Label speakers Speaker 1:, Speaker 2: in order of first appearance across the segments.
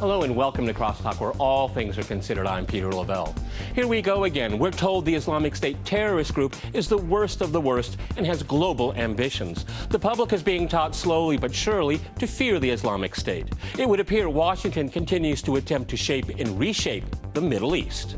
Speaker 1: Hello and welcome to CrossTalk, where all things are considered. I'm Peter Lavelle. Here we go again. We're told the Islamic State terrorist group is the worst of the worst and has global ambitions. The public is being taught slowly but surely to fear the Islamic State. It would appear Washington continues to attempt to shape and reshape the Middle East.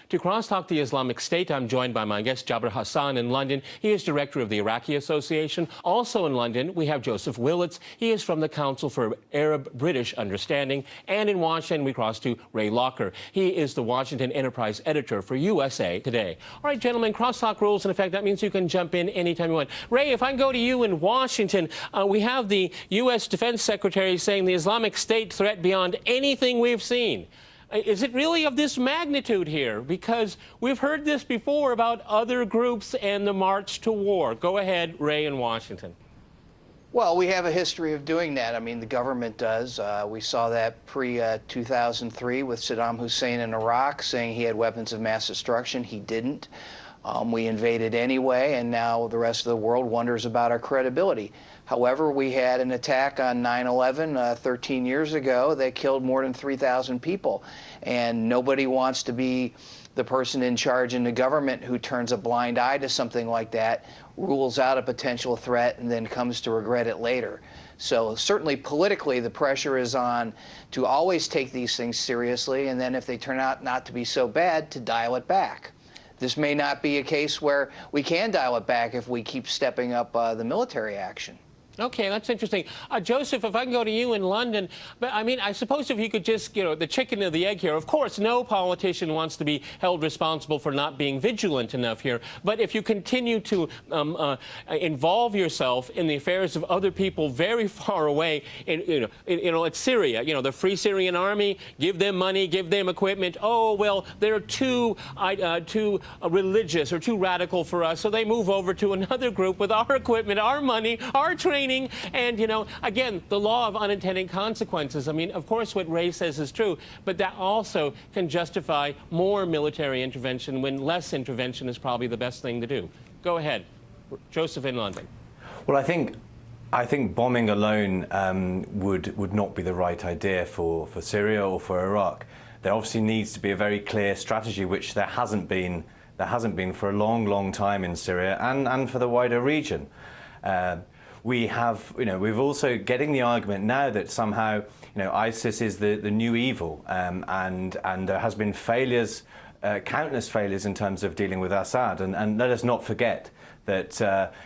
Speaker 1: To CrossTalk the Islamic State, I'm joined by my guest, Jabir Hassan, in London. He is director of the Iraqi Association. Also in London, we have Joseph Willits. He is from the Council for Arab-British Understanding. And in Washington, we cross to Ray Locker. He is the Washington Enterprise editor for USA Today. All right, gentlemen, CrossTalk rules in effect. That means you can jump in anytime you want. Ray, if I can go to you in Washington, we have the U.S. Defense Secretary saying the Islamic State threat beyond anything we've seen. Is it really of this magnitude here? Because we've heard this before about other groups and the march to war. Go ahead, Ray in Washington.
Speaker 2: Well, we have a history of doing that. I mean, the government does. We saw that pre-2003 with Saddam Hussein in Iraq, saying he had weapons of mass destruction. He didn't. We invaded anyway, and now the rest of the world wonders about our credibility. However, we had an attack on 9/11 13 years ago that killed more than 3,000 people, and nobody wants to be the person in charge in the government who turns a blind eye to something like that, rules out a potential threat, and then comes to regret it later. So certainly politically, the pressure is on to always take these things seriously, and then if they turn out not to be so bad, to dial it back. This may not be a case where we can dial it back if we keep stepping up the military action.
Speaker 1: Okay, that's interesting. Joseph, if I can go to you in London, but I mean, I suppose if you could just, the chicken or the egg here. Of course, no politician wants to be held responsible for not being vigilant enough here. But if you continue to involve yourself in the affairs of other people very far away, at Syria, the Free Syrian Army, give them money, give them equipment. Oh, well, they're too religious or too radical for us, so they move over to another group with our equipment, our money, our training. And, again, the law of unintended consequences. I mean, of course, what Ray says is true, but that also can justify more military intervention when less intervention is probably the best thing to do. Go ahead. Joseph in London.
Speaker 3: Well, I think bombing alone would not be the right idea for Syria or for Iraq. There obviously needs to be a very clear strategy, which there hasn't been for a long, long time in Syria and for the wider region. We have, we've also getting the argument now that somehow, ISIS is the new evil, and there has been failures, countless failures in terms of dealing with Assad. And let us not forget that,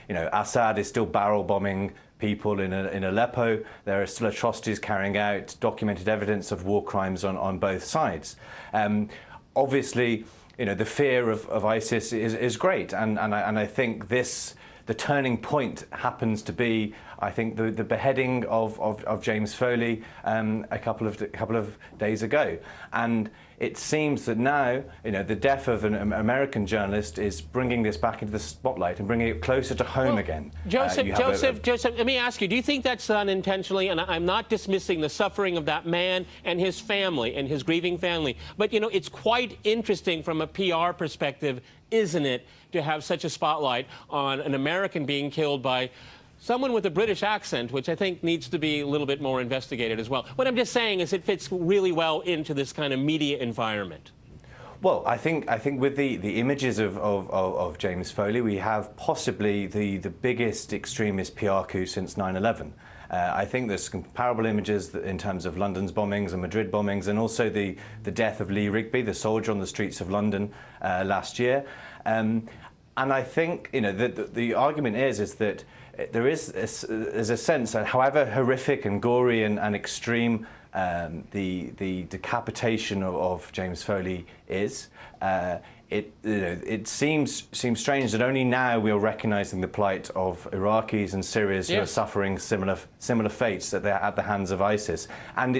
Speaker 3: Assad is still barrel bombing people in Aleppo. There are still atrocities carrying out, documented evidence of war crimes on both sides. Obviously, the fear of ISIS is great, and I think the turning point happens to be, I think, the beheading of James Foley a couple of days ago, and it seems that now, the death of an American journalist is bringing this back into the spotlight and bringing it closer to home again.
Speaker 1: Joseph, let me ask you: do you think that's done intentionally? And I'm not dismissing the suffering of that man and his family and his grieving family, but it's quite interesting from a PR perspective, isn't it, to have such a spotlight on an American being killed by someone with a British accent, which I think needs to be a little bit more investigated as well. What I'm just saying is it fits really well into this kind of media environment.
Speaker 3: Well, I think with the images of James Foley, we have possibly the biggest extremist PR coup since 9/11. I think there's comparable images in terms of London's bombings and Madrid bombings, and also the death of Lee Rigby, the soldier on the streets of London last year. And I think the argument is that there's a sense that however horrific and gory and extreme the decapitation of James Foley is, it seems strange that only now we are recognising the plight of Iraqis and Syrians who are suffering similar fates at the hands of ISIS. And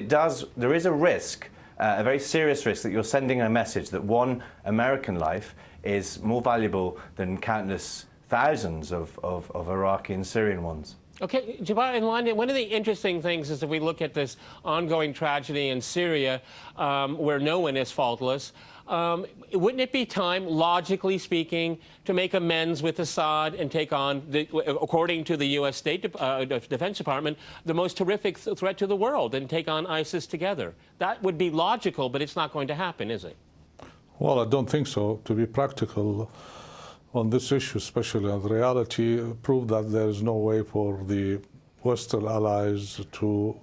Speaker 3: there is a risk, a very serious risk, that you're sending a message that one American life is more valuable than countless thousands of Iraqi and Syrian ones.
Speaker 1: Okay, Jabir, in London, one of the interesting things is if we look at this ongoing tragedy in Syria, where no one is faultless, wouldn't it be time, logically speaking, to make amends with Assad and take on, according to the U.S. Defense Department, the most horrific threat to the world and take on ISIS together? That would be logical, but it's not going to happen, is it?
Speaker 4: Well, I don't think so. To be practical on this issue, especially on the reality, proved that there is no way for the Western allies to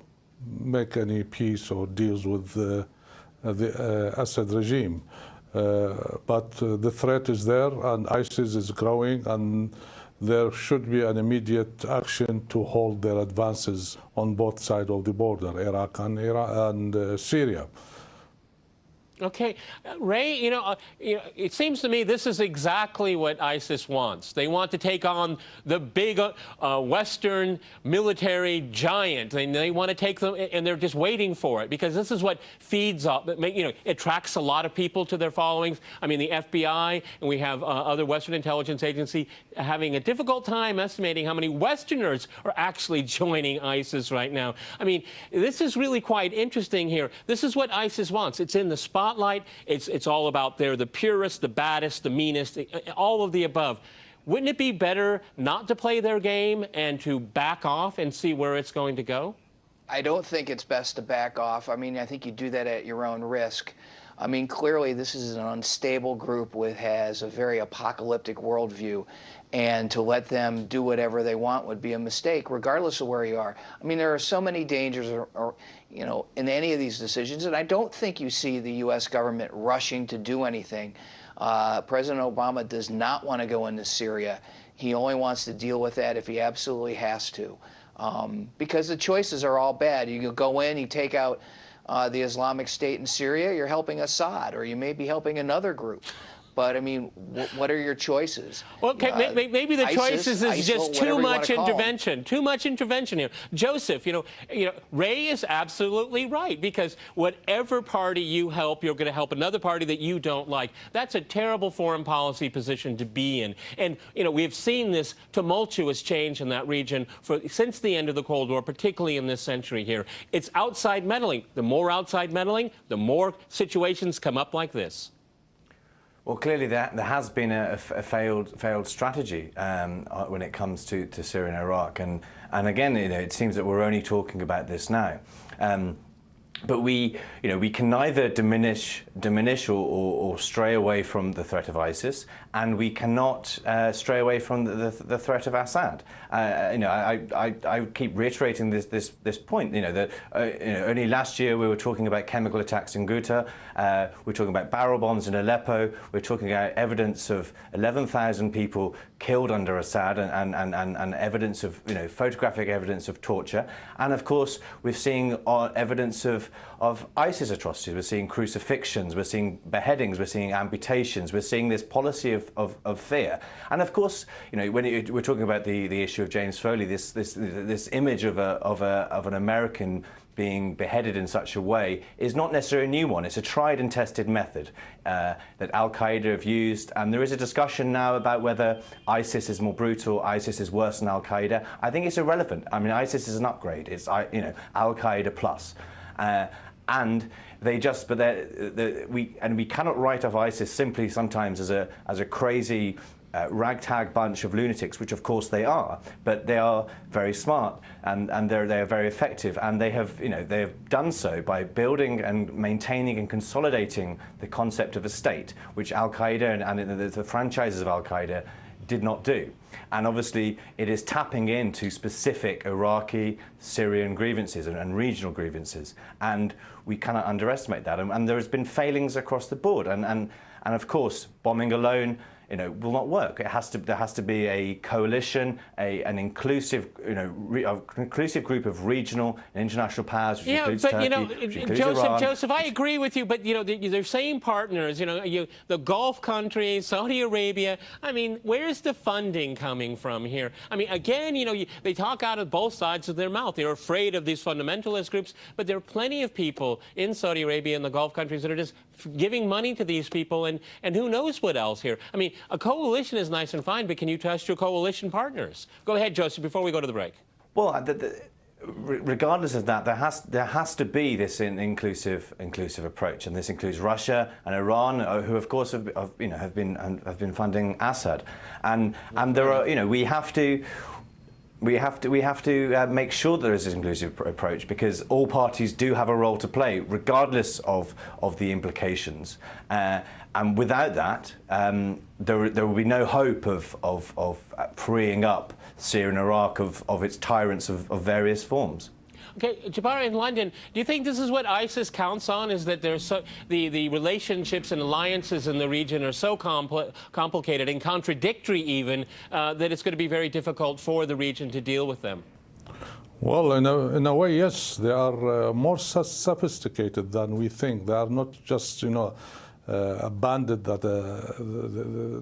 Speaker 4: make any peace or deals with the Assad regime. But the threat is there, and ISIS is growing, and there should be an immediate action to halt their advances on both sides of the border, Iraq and Syria.
Speaker 1: Okay, Ray, it seems to me this is exactly what ISIS wants. They want to take on the big Western military giant. They want to take them, and they're just waiting for it because this is what feeds up, attracts a lot of people to their followings. I mean, the FBI, and we have other Western intelligence agency having a difficult time estimating how many Westerners are actually joining ISIS right now. I mean, this is really quite interesting here. This is what ISIS wants. It's in the spotlight. It's all about they're the purest, the baddest, the meanest, all of the above. Wouldn't it be better not to play their game and to back off and see where it's going to go?
Speaker 2: I don't think it's best to back off. I mean, I think you do that at your own risk. I mean, clearly this is an unstable group has a very apocalyptic worldview, and to let them do whatever they want would be a mistake, regardless of where you are. I mean, there are so many dangers, in any of these decisions, and I don't think you see the U.S. government rushing to do anything. President Obama does not want to go into Syria. He only wants to deal with that if he absolutely has to, because the choices are all bad. You go in, you take out the Islamic State in Syria, you're helping Assad, or you may be helping another group. But, I mean, what are your choices?
Speaker 1: Well, okay, maybe the choices is just too much intervention. Too much intervention here. Joseph, Ray is absolutely right, because whatever party you help, you're going to help another party that you don't like. That's a terrible foreign policy position to be in. And, we've seen this tumultuous change in that region since the end of the Cold War, particularly in this century here. It's outside meddling. The more outside meddling, the more situations come up like this.
Speaker 3: Well, clearly there has been a failed strategy when it comes to Syria and Iraq, and again, it seems that we're only talking about this now. But we can neither diminish or stray away from the threat of ISIS, and we cannot stray away from the threat of Assad. I keep reiterating this point. That only last year we were talking about chemical attacks in Ghouta. We're talking about barrel bombs in Aleppo. We're talking about evidence of 11,000 people killed under Assad, and evidence of photographic evidence of torture. And of course, we're seeing evidence of ISIS atrocities. We're seeing crucifixions, we're seeing beheadings, we're seeing amputations, we're seeing this policy of fear. And of course, when we're talking about the issue of James Foley, this image of an American being beheaded in such a way is not necessarily a new one. It's a tried and tested method that Al-Qaeda have used, and there is a discussion now about whether ISIS is more brutal, ISIS is worse than Al-Qaeda. I think it's irrelevant. I mean, ISIS is an upgrade. It's Al-Qaeda plus. And they just, we cannot write off ISIS simply sometimes as a crazy ragtag bunch of lunatics, which of course they are, but they are very smart and they are very effective, and they have done so by building and maintaining and consolidating the concept of a state, which Al-Qaeda and the franchises of Al-Qaeda did not do. And obviously it is tapping into specific Iraqi, Syrian grievances and regional grievances, and we cannot underestimate that. And there has been failings across the board, and of course bombing alone will not work. There has to be a coalition, an inclusive, inclusive group of regional and international powers, which includes Turkey, which includes Iran.
Speaker 1: Joseph, I agree with you, but they're same partners. The Gulf countries, Saudi Arabia. I mean, where's the funding coming from here? I mean, again, they talk out of both sides of their mouth. They're afraid of these fundamentalist groups, but there are plenty of people in Saudi Arabia and the Gulf countries that are just giving money to these people, and who knows what else here. I mean, a coalition is nice and fine, but can you trust your coalition partners? Go ahead, Joseph, before we go to the break.
Speaker 3: Well, regardless of that, there has to be this inclusive approach, and this includes Russia and Iran, who of course have been funding Assad, and there are, we have to make sure there is this inclusive approach, because all parties do have a role to play, regardless of the implications. And without that, there will be no hope of freeing up Syria and Iraq of its tyrants of various forms.
Speaker 1: Okay, Jabbar, in London, do you think this is what ISIS counts on, is that there's the relationships and alliances in the region are so complicated and contradictory even, that it's going to be very difficult for the region to deal with them?
Speaker 4: Well, in a way, yes. They are more sophisticated than we think. They are not just, a bandit that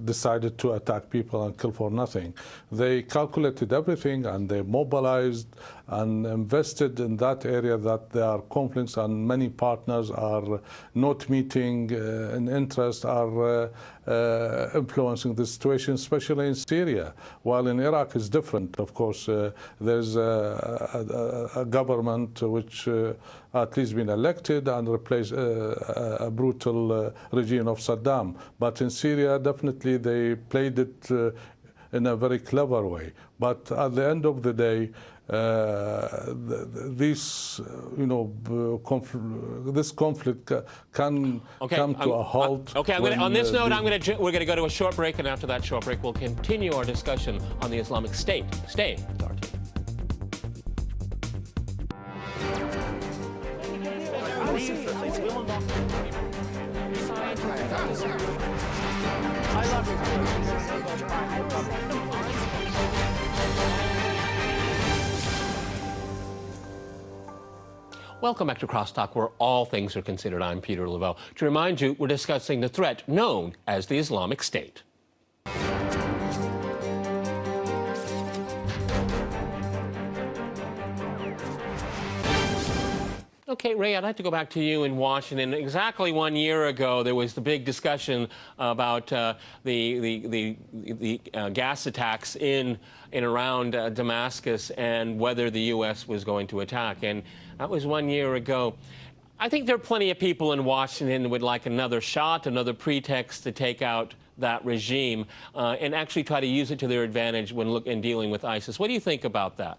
Speaker 4: decided to attack people and kill for nothing. They calculated everything, and they mobilized and invested in that area that there are conflicts, and many partners are not meeting in interest, are influencing the situation, especially in Syria. While in Iraq is different, of course. There's a government which at least been elected and replaced a brutal regime of Saddam. But in Syria, definitely they played it in a very clever way. But at the end of the day, this conflict can come to a halt.
Speaker 1: Okay, on this note, we're going to go to a short break, and after that short break, we'll continue our discussion on the Islamic State. Stay with RT. Welcome back to CrossTalk, where all things are considered. I'm Peter Lavelle. To remind you, we're discussing the threat known as the Islamic State. Okay, Ray, I'd like to go back to you in Washington. Exactly 1 year ago, there was the big discussion about the gas attacks in and around Damascus, and whether the U.S. was going to attack. And that was 1 year ago. I think there are plenty of people in Washington who would like another shot, another pretext to take out that regime, and actually try to use it to their advantage when dealing with ISIS. What do you think about that?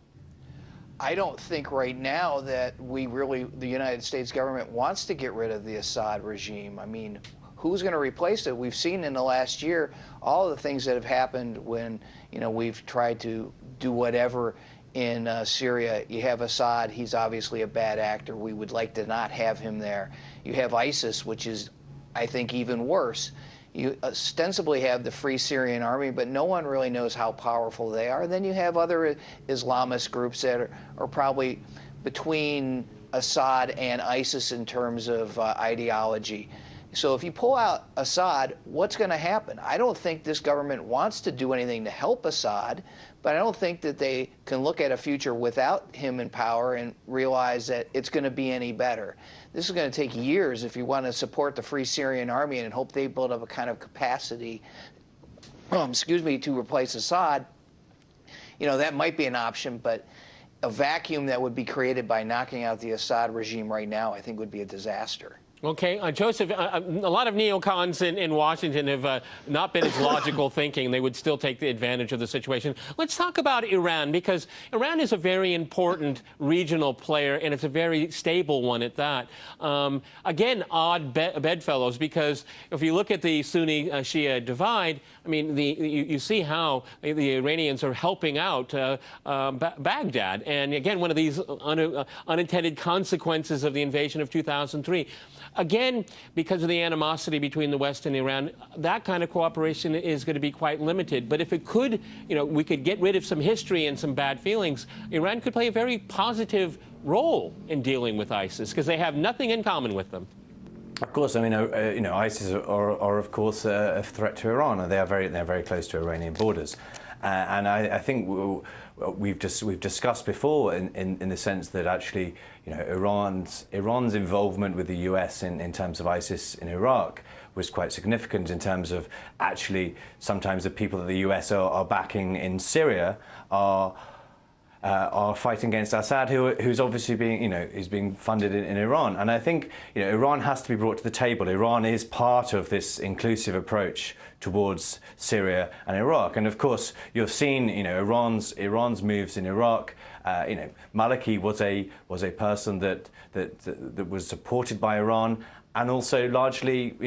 Speaker 2: I don't think right now that the United States government wants to get rid of the Assad regime. I mean, who's going to replace it? We've seen in the last year all the things that have happened when, we've tried to do whatever in Syria. You have Assad. He's obviously a bad actor. We would like to not have him there. You have ISIS, which is, I think, even worse. You ostensibly have the Free Syrian Army, but no one really knows how powerful they are. Then you have other Islamist groups that are probably between Assad and ISIS in terms of ideology. So if you pull out Assad, what's going to happen? I don't think this government wants to do anything to help Assad, but I don't think that they can look at a future without him in power and realize that it's going to be any better. This is going to take years if you want to support the Free Syrian Army and hope they build up a kind of capacity, to replace Assad. That might be an option, but a vacuum that would be created by knocking out the Assad regime right now, I think, would be a disaster.
Speaker 1: Okay, Joseph, a lot of neocons in Washington have not been as logical thinking. They would still take the advantage of the situation. Let's talk about Iran, because Iran is a very important regional player, and it's a very stable one at that. Again, odd bedfellows, because if you look at the Sunni-Shia divide, I mean, you see how the Iranians are helping out Baghdad. And again, one of these unintended consequences of the invasion of 2003. Again, because of the animosity between the West and Iran, that kind of cooperation is going to be quite limited. But if it could, we could get rid of some history and some bad feelings, Iran could play a very positive role in dealing with ISIS, because they have nothing in common with them.
Speaker 3: Of course, I mean, ISIS are of course a threat to Iran, and they're very close to Iranian borders. And I think we've discussed before in the sense that actually, Iran's involvement with the US in terms of ISIS in Iraq was quite significant in terms of actually sometimes the people that the US are backing in Syria are are fighting against Assad, who's obviously being funded in Iran. And I think Iran has to be brought to the table. Iran is part of this inclusive approach towards Syria and Iraq. And of course, you've seen Iran's moves in Iraq. Maliki was a person that was supported by Iran and also largely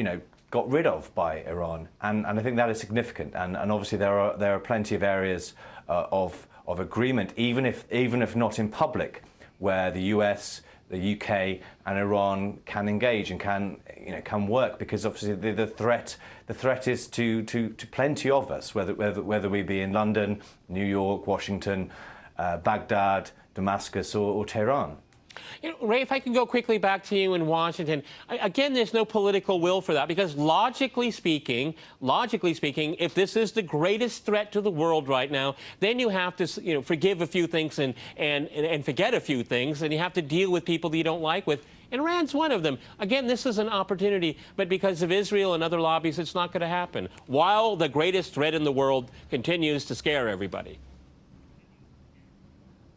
Speaker 3: got rid of by Iran. And I think that is significant. And obviously there are plenty of areas of agreement, even if not in public, where the US, the UK, and Iran can engage and can work, because obviously the threat is to plenty of us, whether we be in London, New York, Washington, Baghdad, Damascus, or Tehran.
Speaker 1: Ray, if I can go quickly back to you in Washington, again, there's no political will for that, because logically speaking, if this is the greatest threat to the world right now, then you have to, forgive a few things and forget a few things, and you have to deal with people that you don't like with. And Iran's one of them. Again, this is an opportunity, but because of Israel and other lobbies, it's not going to happen, while the greatest threat in the world continues to scare everybody.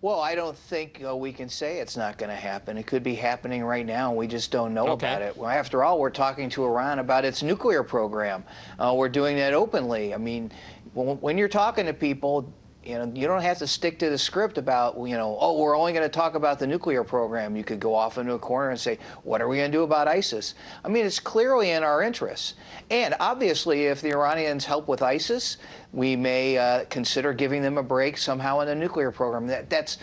Speaker 2: Well, I don't think we can say it's not going to happen. It could be happening right now, and we just don't know about it. Well, after all, we're talking to Iran about its nuclear program. We're doing that openly. I mean, when you're talking to people, you don't have to stick to the script about, oh, we're only going to talk about the nuclear program. You could go off into a corner and say, what are we going to do about ISIS? I mean, it's clearly in our interests. And obviously, if the Iranians help with ISIS, we may consider giving them a break somehow in the nuclear program. That's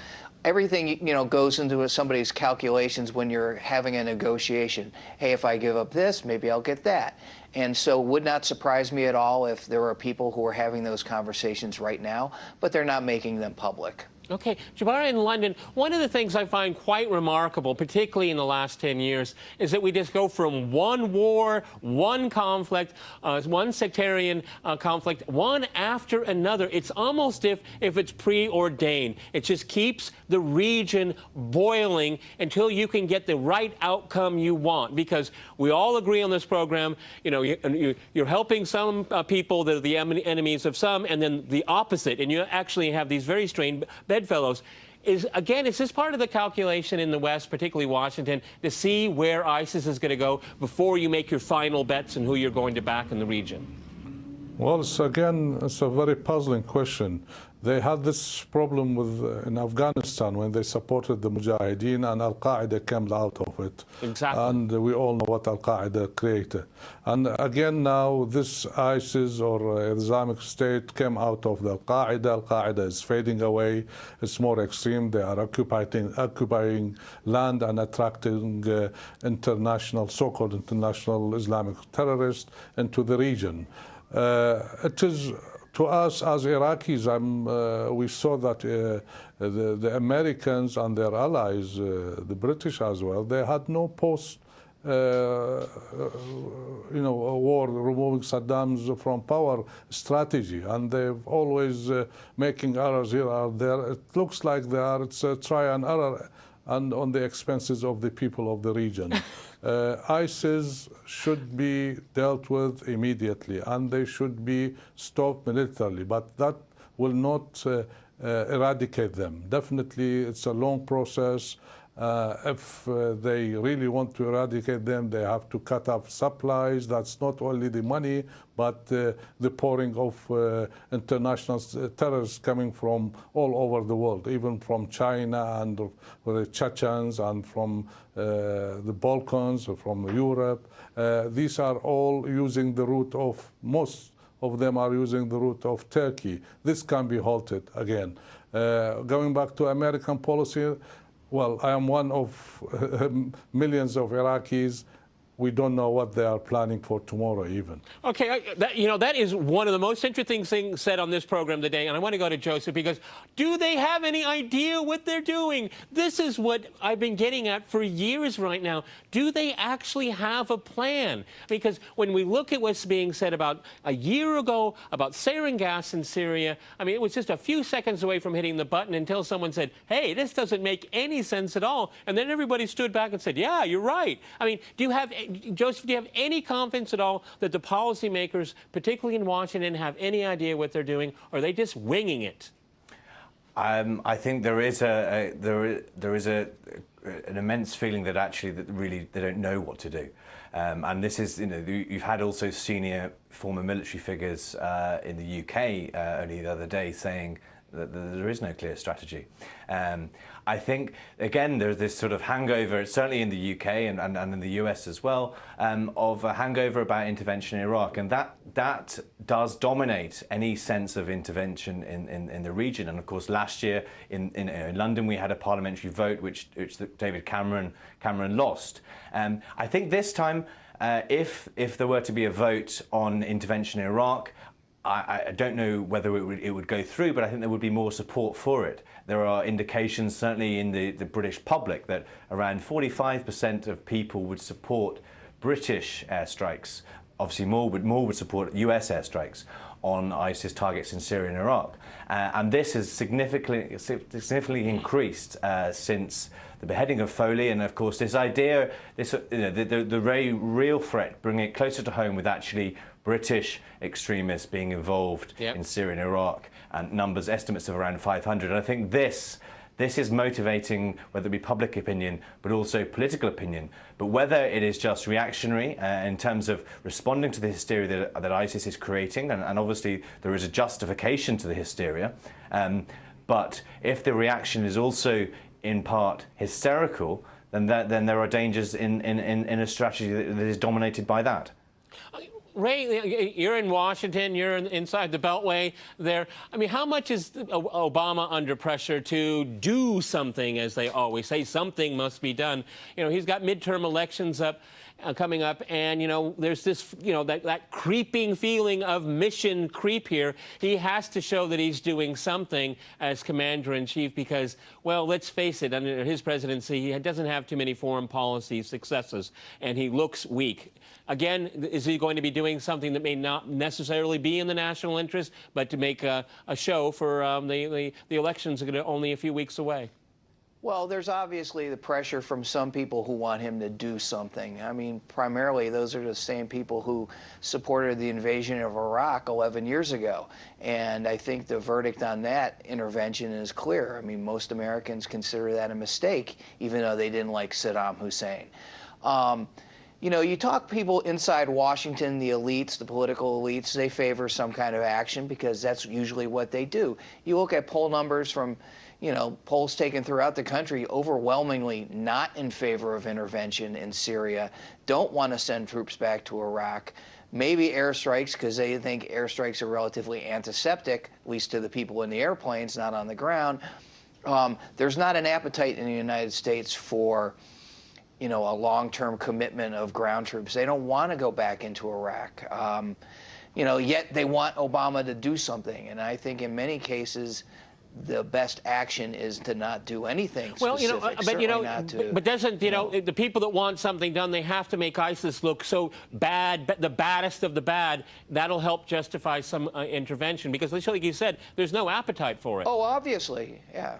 Speaker 2: everything, goes into somebody's calculations when you're having a negotiation. Hey, if I give up this, maybe I'll get that. And so it would not surprise me at all if there are people who are having those conversations right now, but they're not making them public.
Speaker 1: Okay, Jabara, in London, one of the things I find quite remarkable, particularly in the last 10 years, is that we just go from one war, one conflict, one sectarian conflict, one after another. It's almost if it's preordained. It just keeps the region boiling until you can get the right outcome you want. Because we all agree on this program, you're helping some people that are the enemies of some, and then the opposite. And you actually have these very strange bedfellows. Is this part of the calculation in the West, particularly Washington, to see where ISIS is going to go before you make your final bets and who you're going to back in the region?
Speaker 4: Well, it's a very puzzling question. They had this problem in Afghanistan when they supported the Mujahideen, and Al-Qaeda came out of it.
Speaker 1: Exactly.
Speaker 4: And we all know what Al-Qaeda created. And again now, this ISIS or Islamic State came out of the Al-Qaeda. Al-Qaeda is fading away. It's more extreme. They are occupying land and attracting so-called international Islamic terrorists into the region. It is, to us as Iraqis, we saw that the Americans and their allies, the British as well, they had no war removing Saddam's from power strategy, and they've always making errors here or there. It looks like it's a try and error, and on the expenses of the people of the region. ISIS should be dealt with immediately, and they should be stopped militarily, but that will not eradicate them. Definitely, it's a long process. If they really want to eradicate them, they have to cut off supplies. That's not only the money, but the pouring of international terrorists coming from all over the world, even from China and the Chechens and from the Balkans, from Europe. These are all using the route of, most of them are using the route of Turkey. This can be halted again. Going back to American policy, well, I am one of millions of Iraqis. We don't know what they are planning for tomorrow even.
Speaker 1: Okay, that is one of the most interesting things said on this program today, and I want to go to Joseph, because do they have any idea what they're doing? This is what I've been getting at for years right now. Do they actually have a plan? Because when we look at what's being said about a year ago about sarin gas in Syria, I mean, it was just a few seconds away from hitting the button until someone said, hey, this doesn't make any sense at all. And then everybody stood back and said, yeah, you're right. I mean, Joseph, do you have any confidence at all that the policymakers, particularly in Washington, have any idea what they're doing, or are they just winging it?
Speaker 3: I think there is an immense feeling that actually that really they don't know what to do, and this is, you know, you've had also senior former military figures in the UK only the other day saying that there is no clear strategy. I think, again, there's this sort of hangover, certainly in the UK and in the US as well, of a hangover about intervention in Iraq. And that does dominate any sense of intervention in the region. And of course, last year in London, we had a parliamentary vote which David Cameron lost. I think this time, if there were to be a vote on intervention in Iraq, I don't know whether it would go through, but I think there would be more support for it. There are indications, certainly in the British public, that around 45% of people would support British airstrikes. Obviously, more would support US airstrikes on ISIS targets in Syria and Iraq. And this has significantly increased since the beheading of Foley, and of course this idea, the very real threat, bringing it closer to home with actually British extremists being involved in Syria and Iraq, and estimates of around 500. And I think this is motivating, whether it be public opinion, but also political opinion. But whether it is just reactionary in terms of responding to the hysteria that ISIS is creating, and obviously there is a justification to the hysteria, but if the reaction is also in part hysterical, then there are dangers in a strategy that is dominated by that.
Speaker 1: Ray, you're in Washington, you're inside the Beltway there. I mean, how much is Obama under pressure to do something, as they always say? Something must be done. You know, he's got midterm elections coming up, and, you know, there's this, you know, that creeping feeling of mission creep here. He has to show that he's doing something as commander-in-chief because, well, let's face it, under his presidency, he doesn't have too many foreign policy successes, and he looks weak. Again, is he going to be doing something that may not necessarily be in the national interest, but to make a show for the elections are only a few weeks away?
Speaker 2: Well, there's obviously the pressure from some people who want him to do something. I mean, primarily, those are the same people who supported the invasion of Iraq 11 years ago. And I think the verdict on that intervention is clear. I mean, most Americans consider that a mistake, even though they didn't like Saddam Hussein. You know, you talk people inside Washington, the elites, the political elites, they favor some kind of action because that's usually what they do. You look at poll numbers from, you know, polls taken throughout the country, overwhelmingly not in favor of intervention in Syria, don't want to send troops back to Iraq. Maybe airstrikes because they think airstrikes are relatively antiseptic, at least to the people in the airplanes, not on the ground. There's not an appetite in the United States for, you know, a long-term commitment of ground troops. They don't want to go back into Iraq. You know, yet they want Obama to do something. And I think in many cases, the best action is to not do anything specific.
Speaker 1: Well, you know, but you know, but doesn't, you know, the people that want something done, they have to make ISIS look so bad, the baddest of the bad. That'll help justify some intervention because, like you said, there's no appetite for it.
Speaker 2: Oh, obviously, yeah.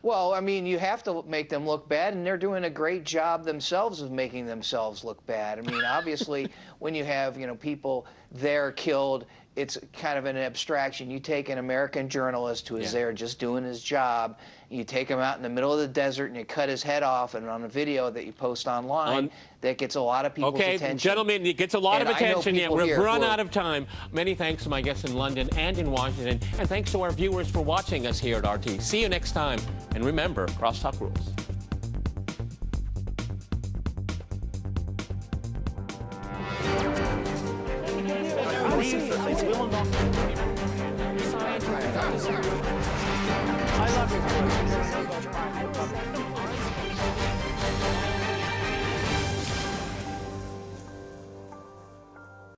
Speaker 2: Well, I mean, you have to make them look bad, and they're doing a great job themselves of making themselves look bad. I mean, obviously, when you have, you know, people there killed, it's kind of an abstraction. You take an American journalist who is there just doing his job, you take him out in the middle of the desert and you cut his head off, and on a video that you post online, that gets a lot of people's attention.
Speaker 1: Okay, gentlemen, it gets a lot of attention. Yeah, we've run out of time. Many thanks to my guests in London and in Washington, and thanks to our viewers for watching us here at RT. See you next time, and remember, CrossTalk rules. I love you.